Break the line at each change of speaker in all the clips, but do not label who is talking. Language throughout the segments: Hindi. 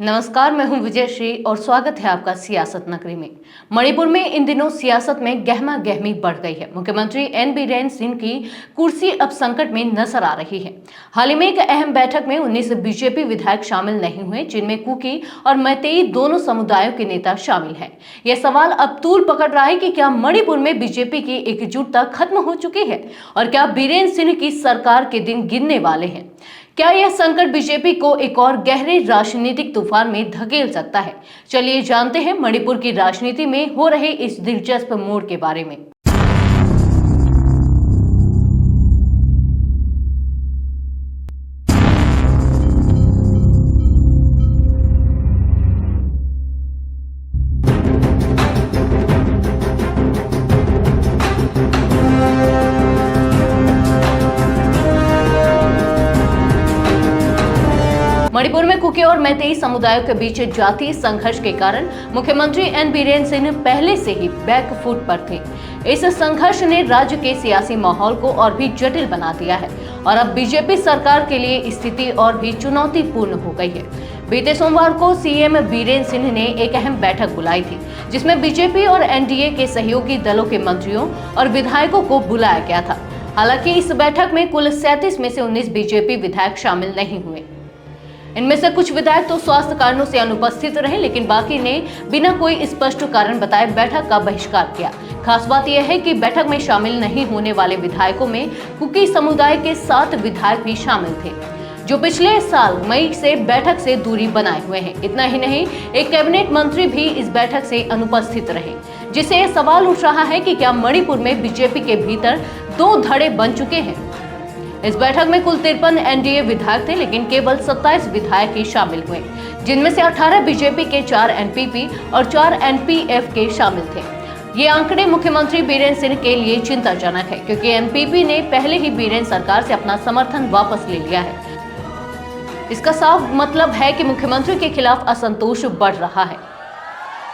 नमस्कार, मैं हूं विजय श्री और स्वागत है आपका सियासत नगरी में। मणिपुर में इन दिनों सियासत में गहमा गहमी बढ़ गई है। मुख्यमंत्री एन बीरेन सिंह की कुर्सी अब संकट में नजर आ रही है। हाल ही में एक अहम बैठक में 19 बीजेपी विधायक शामिल नहीं हुए, जिनमें कुकी और मैतेई दोनों समुदायों के नेता शामिल हैं। यह सवाल अब तूल पकड़ रहा है कि क्या मणिपुर में बीजेपी की एकजुटता खत्म हो चुकी है और क्या बीरेन सिंह की सरकार के दिन गिनने वाले हैं। क्या यह संकट बीजेपी को एक और गहरे राजनीतिक तूफान में धकेल सकता है? चलिए जानते हैं मणिपुर की राजनीति में हो रहे इस दिलचस्प मोड़ के बारे में। मणिपुर में कुकी और मैतेई समुदायों के बीच जातीय संघर्ष के कारण मुख्यमंत्री एन बीरेन सिंह पहले से ही बैकफुट पर थे। इस संघर्ष ने राज्य के सियासी माहौल को और भी जटिल बना दिया है और अब बीजेपी सरकार के लिए स्थिति और भी चुनौतीपूर्ण हो गई है। बीते सोमवार को सीएम बीरेन सिंह ने एक अहम बैठक बुलाई थी, जिसमें बीजेपी और एनडीए के सहयोगी दलों के मंत्रियों और विधायकों को बुलाया गया था। हालांकि इस बैठक में कुल 37 में से 19 बीजेपी विधायक शामिल नहीं हुए। इनमें से कुछ विधायक तो स्वास्थ्य कारणों से अनुपस्थित रहे, लेकिन बाकी ने बिना कोई स्पष्ट कारण बताए बैठक का बहिष्कार किया। खास बात यह है कि बैठक में शामिल नहीं होने वाले विधायकों में कुकी समुदाय के 7 विधायक भी शामिल थे, जो पिछले साल मई से बैठक से दूरी बनाए हुए हैं। इतना ही नहीं, एक कैबिनेट मंत्री भी इस बैठक से अनुपस्थित रहे, जिससे यह सवाल उठ रहा है कि क्या मणिपुर में बीजेपी के भीतर 2 धड़े बन चुके हैं। इस बैठक में कुल 53 एनडीए विधायक थे, लेकिन केवल 27 विधायक ही शामिल हुए, जिनमें से 18 बीजेपी के, 4 एनपीपी और 4 एनपीएफ के शामिल थे। ये आंकड़े मुख्यमंत्री बीरेन सिंह के लिए चिंताजनक है, क्योंकि एनपीपी ने पहले ही बीरेन सरकार से अपना समर्थन वापस ले लिया है। इसका साफ मतलब है कि मुख्यमंत्री के खिलाफ असंतोष बढ़ रहा है।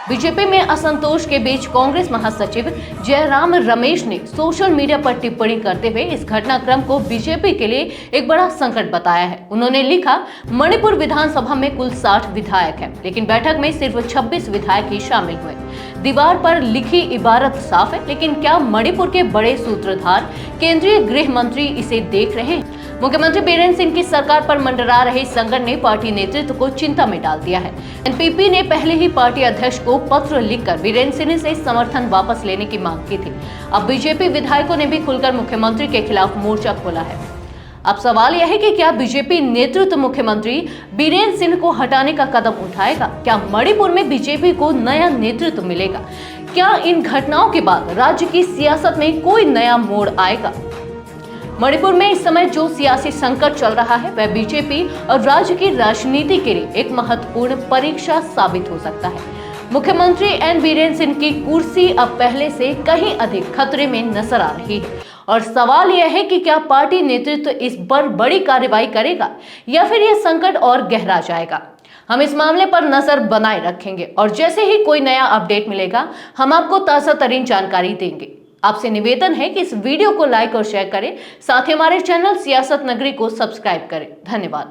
बीजेपी में असंतोष के बीच कांग्रेस महासचिव जयराम रमेश ने सोशल मीडिया पर टिप्पणी करते हुए इस घटनाक्रम को बीजेपी के लिए एक बड़ा संकट बताया है। उन्होंने लिखा, मणिपुर विधानसभा में कुल 60 विधायक हैं, लेकिन बैठक में सिर्फ 26 विधायक ही शामिल हुए। दीवार पर लिखी इबारत साफ है, लेकिन क्या मणिपुर के बड़े सूत्रधार केंद्रीय गृह मंत्री इसे देख रहे हैं? मुख्यमंत्री बीरेन सिंह की सरकार पर मंडरा रहे संकट ने पार्टी नेतृत्व को चिंता में डाल दिया है। एनपीपी ने पहले ही पार्टी अध्यक्ष को पत्र लिखकर बीरेन सिंह से समर्थन वापस लेने की मांग की थी। अब बीजेपी विधायकों ने भी खुलकर मुख्यमंत्री के खिलाफ मोर्चा खोला है। अब सवाल यह है कि क्या बीजेपी नेतृत्व मुख्यमंत्री बीरेन सिंह को हटाने का कदम उठाएगा? क्या मणिपुर में बीजेपी को नया नेतृत्व मिलेगा? क्या इन घटनाओं के बाद राज्य की सियासत में कोई नया मोड़ आएगा? मणिपुर में इस समय जो सियासी संकट चल रहा है, वह बीजेपी और राज्य की राजनीति के लिए एक महत्वपूर्ण परीक्षा साबित हो सकता है। मुख्यमंत्री एन बीरेन सिंह की कुर्सी अब पहले से कहीं अधिक खतरे में नजर आ रही है और सवाल यह है कि क्या पार्टी नेतृत्व इस पर बड़ी कार्रवाई करेगा या फिर यह संकट और गहरा जाएगा। हम इस मामले पर नजर बनाए रखेंगे और जैसे ही कोई नया अपडेट मिलेगा, हम आपको ताजा तरीन जानकारी देंगे। आपसे निवेदन है कि इस वीडियो को लाइक और शेयर करें, साथ ही हमारे चैनल सियासत नगरी को सब्सक्राइब करें। धन्यवाद।